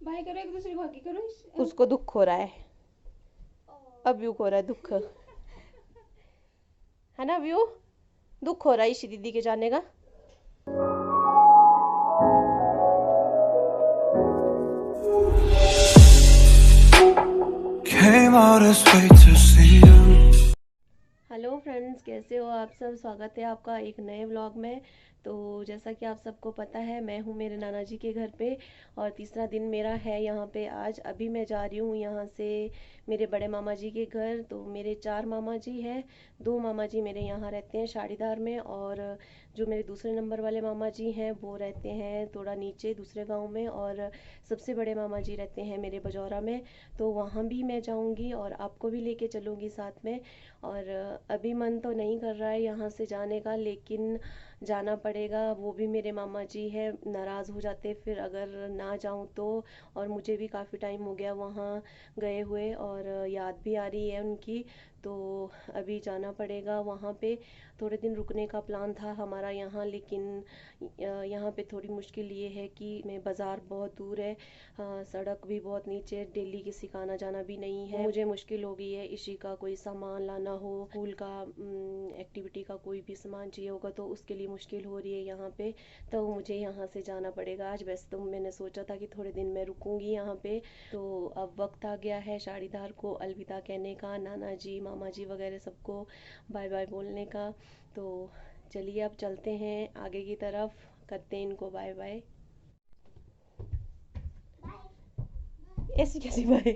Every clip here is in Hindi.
बाय करो, एक दूसरे को हगी करो। उसको दुख हो रहा है, अब्यू को हो रहा है दुख, है ना अब्यू? दुख हो रहा है ईशी दीदी के जाने का। हेलो फ्रेंड्स, कैसे हो आप सब? स्वागत है आपका एक नए व्लॉग में। तो जैसा कि आप सबको पता है, मैं हूँ मेरे नाना जी के घर पे और तीसरा दिन मेरा है यहाँ पे आज। अभी मैं जा रही हूँ यहाँ से मेरे बड़े मामा जी के घर। तो मेरे 4 मामा जी हैं, 2 मामा जी मेरे यहाँ रहते हैं शाड़ीदार में, और जो मेरे दूसरे नंबर वाले मामा जी हैं वो रहते हैं थोड़ा नीचे दूसरे गांव में, और सबसे बड़े मामा जी रहते हैं मेरे बजौरा में। तो वहाँ भी मैं जाऊँगी और आपको भी लेके चलूँगी साथ में। और अभी मन तो नहीं कर रहा है यहाँ से जाने का, लेकिन जाना पड़ेगा। वो भी मेरे मामा जी हैं, नाराज़ हो जाते फिर अगर ना जाऊँ तो। और मुझे भी काफ़ी टाइम हो गया वहाँ गए हुए, और याद भी आ रही है उनकी। तो अभी जाना पड़ेगा वहाँ पे। थोड़े दिन रुकने का प्लान था हमारा यहाँ, लेकिन यहाँ पे थोड़ी मुश्किल ये है कि मैं बाज़ार बहुत दूर है, सड़क भी बहुत नीचे, डेली किसी का आना जाना भी नहीं है। मुझे मुश्किल हो गई है, इसी का कोई सामान लाना हो, स्कूल का एक्टिविटी का कोई भी सामान चाहिए होगा तो उसके लिए मुश्किल हो रही है यहाँ पे। तो मुझे यहाँ से जाना पड़ेगा आज। वैसे तो मैंने सोचा था कि थोड़े दिन मैं रुकूंगी यहाँ पे। तो अब वक्त आ गया है शाड़ीदार को अलविदा कहने का, नाना जी मामा जी वगैरह सबको बाय बाय बोलने का। तो चलिए अब चलते हैं आगे की तरफ, करते हैं इनको बाय बाय। ऐसी कैसी बाय?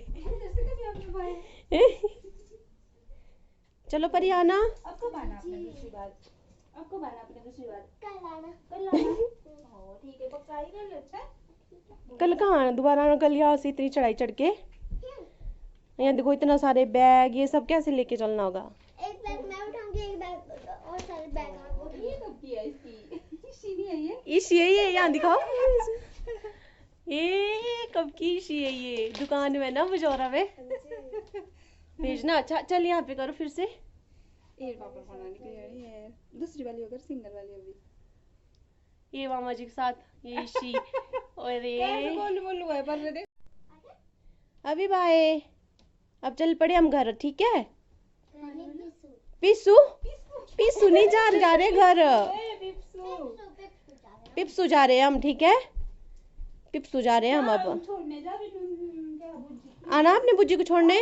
चलो परी आना। आपको बाना आपने दूसरी बात, आपको बाना आपने दूसरी बात कल आना, कल आना। ओ ठीक है, पक्का ही कर लेते हैं। कल कहाँ दोबारा आना? कल यहाँ से इतनी चढ़ाई चढ़ के यहाँ देखो, इतना सारे बैग, ये सब कैसे लेके चलना होगा? एक बैग मैं उठाऊंगी, एक बैग और सारे बैग आप उठाइए। ये कब किया इसकी? इसी नहीं है ये? इसी है ये, यहाँ दिखाओ। ये कब की इसी है ये? दुकान में ना बजौरा में भेजना। अच्छा चल यहाँ पे करो फिर से। ये पापा बनाने के लिए है दूसरी वाली, अगर सिंगल वाली अभी ये मामा जी के साथ ये इसी। और कैसे बोलू है पर दे। अभी बाय। अब चल पड़े हम घर, ठीक है? पिस्सू पिस्सू नहीं जा रहे घर, पिप्सू जा रहे हैं हम, ठीक है? पिप्सू जा रहे हैं हम अब। छोड़ने जा रही हूं, आना आपने बुज्जी को छोड़ने?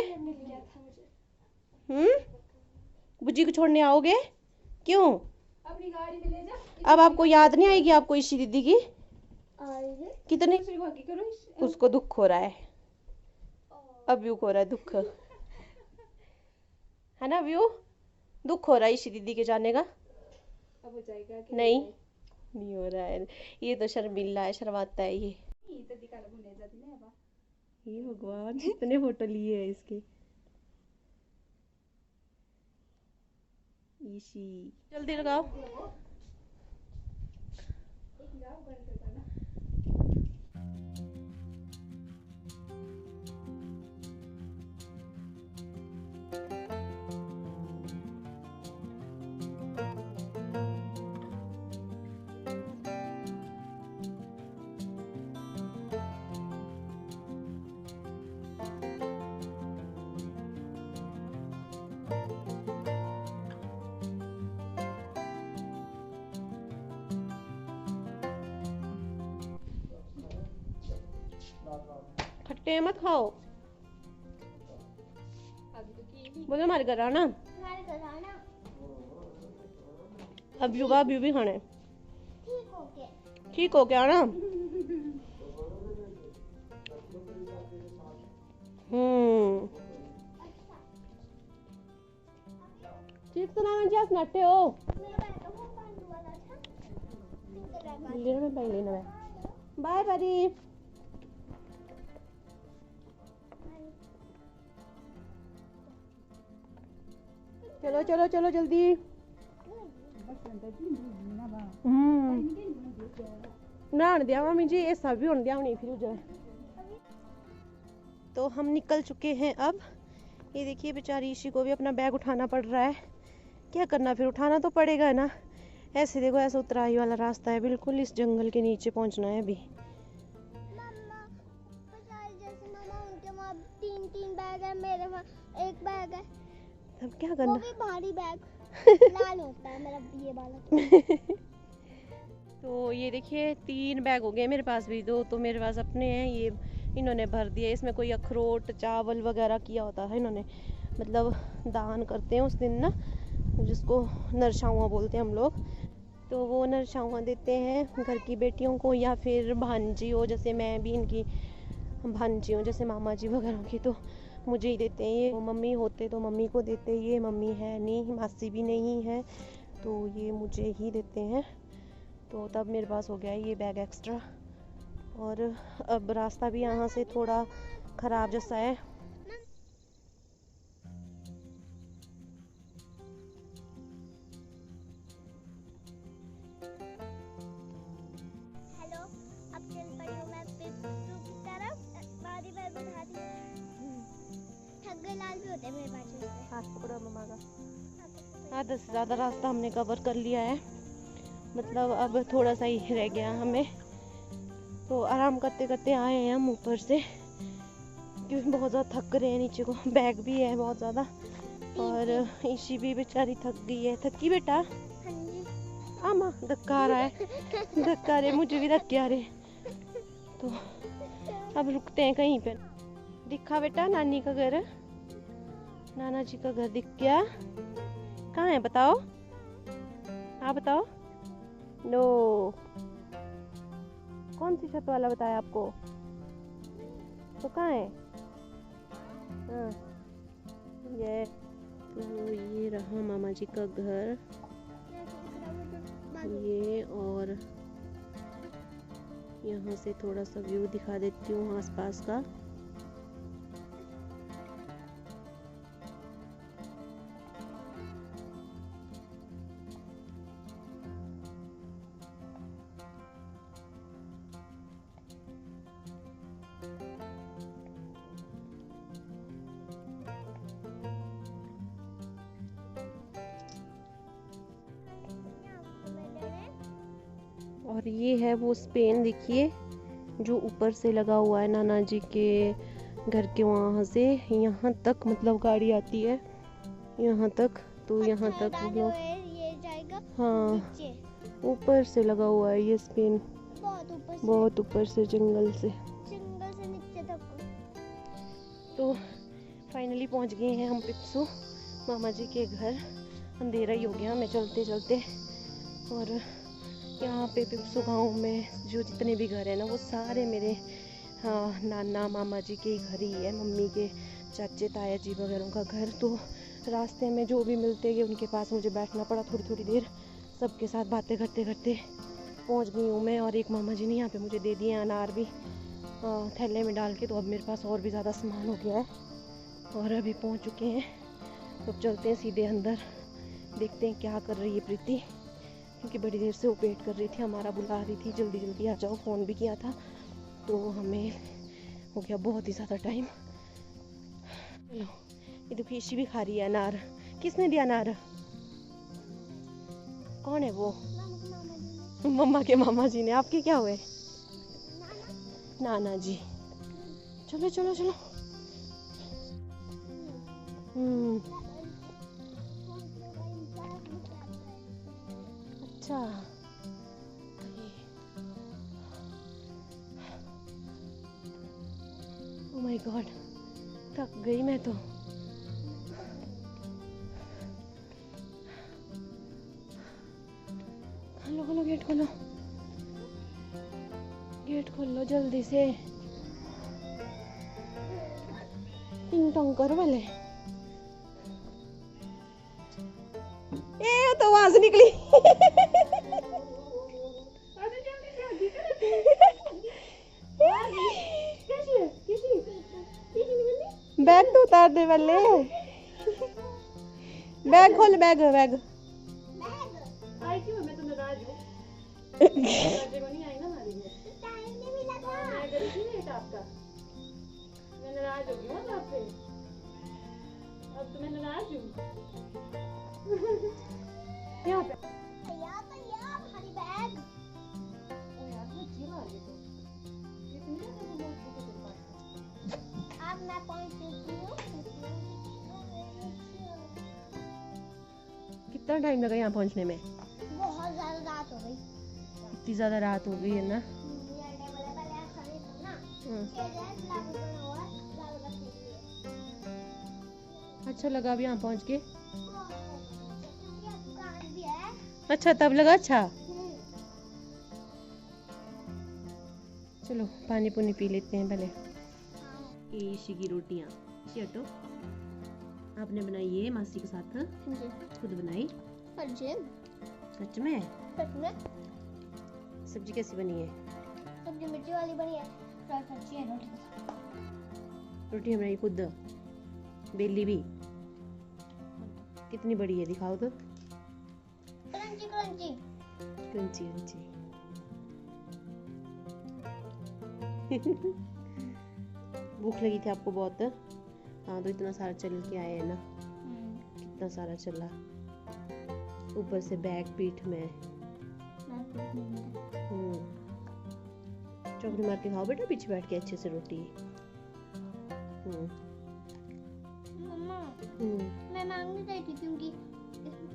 बुज्जी को छोड़ने आओगे? क्यों? अपनी गाड़ी में ले जा। अब आपको याद नहीं आएगी आपको इसी दीदी की? कितने दूसरी को हगी करो। उसको दुख हो रहा है, अब्यू को हो रहा है दुख, है ना अब्यू? दुख हो रहा है इसी दीदी के जाने का। अब हो जाएगा कि नहीं हो रहा है। ये तो शर्मिला है, शर्माता है ये। तो दिखा लो भूले जाती ना अब। ये भगवान, कितने फोटो लिए हैं इसके। इसी जल्दी लगाओ। खट्टे मत खाओ, बोलो हमारे घर आना। अब्यू भी खाना है। ठीक हो क्या आना? ठीक तो नाना जी, आप नट्टे हो। लेना है। बाय बरी। चलो चलो चलो जल्दी। नहाने दिया मामी जी, ऐसा भी होने दिया होनी फिर उधर। तो हम निकल चुके हैं अब। ये देखिए बेचारी इसी को भी अपना बैग उठाना पड़ रहा है। क्या करना, फिर उठाना तो पड़ेगा ना। ऐसे देखो, ऐसा उतराई वाला रास्ता है बिल्कुल, इस जंगल के नीचे पहुंचना है अभी। अब 3 बैग है मेरे पास, एक बैग है अब क्या वो करना? भी भारी बैग लाल होता है मेरा ये वाला। तो ये देखिए 3 बैग हो गए मेरे पास भी, 2 तो मेरे पास अपने हैं, ये इन्होंने भर दिए। इसमें कोई अखरोट चावल वगैरह किया होता है इन्होंने, मतलब दान करते हैं उस दिन ना, जिसको नरसाउआ बोलते हैं हम लोग। तो वो नरसाउआ देते हैं घर की बेटियों को, या फिर भांजी हो, जैसे मैं भी इनकी भांजी हूँ, जैसे मामा जी वगैरह की, तो मुझे ही देते हैं ये। मम्मी होते तो मम्मी को देते, ये मम्मी है नहीं, मासी भी नहीं है, तो ये मुझे ही देते हैं। तो तब मेरे पास हो गया ये बैग एक्स्ट्रा। और अब रास्ता भी यहाँ से थोड़ा ख़राब जैसा है। हेलो, अब चल पड़ी हूँ मैं पिप्पू की तरफ। भारी बैग उठा दी। ठग्गे लाल भी होते हैं मेरे पास उससे। हाथ पकड़ो मम्मा का। आधा से ज़्यादा रास्ता हमने कवर कर लिया है, मतलब अब थोड़ा सा ही रह गया हमें। तो आराम करते करते आए हैं हम ऊपर से, क्योंकि बहुत ज़्यादा थक रहे हैं नीचे को, बैग भी है बहुत ज़्यादा। और ईशी भी बेचारी थक गई है। थकी बेटा? हाँ जी। आमा धक्का आ रहा है, धक्का रहे, मुझे भी धक्के आ रहे। तो अब रुकते हैं कहीं पे। दिखा बेटा नानी का घर, नाना जी का घर दिख गया? कहाँ है बताओ? हाँ बताओ। नो, कौन सी छत वाला बताया आपको? तो कहाँ है? हाँ ये रहा मामा जी का घर, ये। और यहाँ से थोड़ा सा व्यू दिखा देती हूँ आसपास का। और ये है वो स्पेन, देखिए जो ऊपर से लगा हुआ है नाना जी के घर के वहाँ से यहाँ तक, मतलब गाड़ी आती है यहाँ तक। तो यहाँ तक हम लोग, ये जाएगा हाँ नीचे। ऊपर से लगा हुआ है ये स्पेन, बहुत ऊपर से जंगल से नीचे तक। तो फाइनली पहुँच गए हैं हम पिप्सू मामा जी के घर। अंधेरा ही हो गया हमें चलते चलते। और यहाँ पे पिप्सू गाँव में जो जितने भी घर है ना, वो सारे मेरे नाना मामा जी के घर ही है, मम्मी के चाचे ताया जी वगैरह का घर। तो रास्ते में जो भी मिलते गए उनके पास मुझे बैठना पड़ा थोड़ी थोड़ी देर, सबके साथ बातें करते करते पहुँच गई हूँ मैं। और एक मामा जी ने यहाँ पे मुझे दे दिए अनार भी थैले में डाल के, तो अब मेरे पास और भी ज़्यादा सामान हो गया है। और अभी पहुँच चुके हैं, तो अब चलते हैं सीधे अंदर, देखते हैं क्या कर रही है प्रीति, क्योंकि बड़ी देर से वो वेट कर रही थी, हमारा बुला रही थी जल्दी जल्दी आ जाओ, फ़ोन भी किया था, तो हमें हो गया बहुत ही ज़्यादा टाइम। चलो ये देखिए ईशी भी खा रही है अनार। किसने दिया अनार? कौन है वो? मम्मा के मामा जी ने। आपके क्या हुए? नाना जी। चलो चलो चलो। अच्छा ओह माय गॉड, थक गई मैं तो। खोलो खोलो गेट खोलो, गेट खोल लो जल्दी से। टिंग टोंग करो पहले। ए तो वहां से निकली। बैग तो उतार दे पहले, बैग खोल, बैग बैग। आई क्यों? मैं तो नाराज हूँ। नहीं आई ना हमारी में। टाइम नहीं लगा। मैं गई थी लेट आपका। मैं नाराज हो गई हूँ आपसे। अब तो मैं नाराज हूँ। यहाँ पे। भैया भारी बैग। ओ यार मुझे जीवा ये तो। कितने लोग हैं तेरे पास? अब मैं पहुंच चुकी हूँ। कितना टाइम लगा यहाँ पहुँचने में? बहुत ज्यादा रात हो गई। इतनी ज़्यादा रात हो गई है ना। अच्छा लगा अब यहाँ पहुँच के? अच्छा तब लगा अच्छा। चलो पानी पुनी पी लेते हैं पहले। ये ईशी की रोटियाँ चटो आपने बनाई है मासी के साथ? खुद बनाई? सच में? सब्जी कैसी बनी है? सब्जी मिर्ची वाली बनी है। अच्छी है रोटी। रोटी हमारी खुद बेली भी कितनी बड़ी है दिखाओ तो। Crunchy crunchy crunchy crunchy. भूख लगी थी आपको बहुत? हाँ तो इतना सारा चल के आए हैं ना। कितना सारा चला, ऊपर से बैक पीठ में। चौकड़ी मार के खाओ बेटा पीछे बैठ के अच्छे से रोटी। मम्मा मैं मांगनी चाहिए थी क्योंकि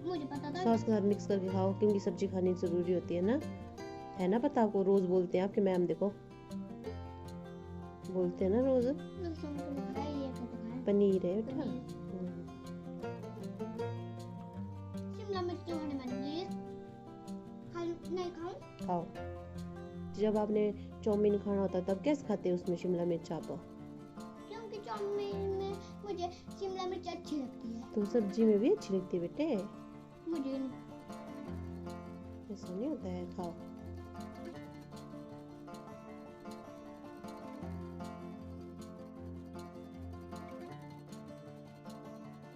मुझे पता था सॉस के साथ मिक्स करके खाओ क्योंकि सब्जी खानी जरूरी होती है ना पता आपको? रोज बोलते हैं आपके मैम, देखो बोलते हैं ना रोज। पनीर है बेटा। शिमला मिर्च क्यों बने प्लीज? नहीं खाऊं? खाओ। जब आपने चाउमीन खाना होता तब कैसे खाते हैं उसमें शिमला मिर्च आप? क्योंकि चाउमीन में मुझे शिमला मिर्च अच्छी लगती है। तो सब्जी में भी अच्छी लगती है बेटे। मुझे ऐसा नहीं होता है, खाओ।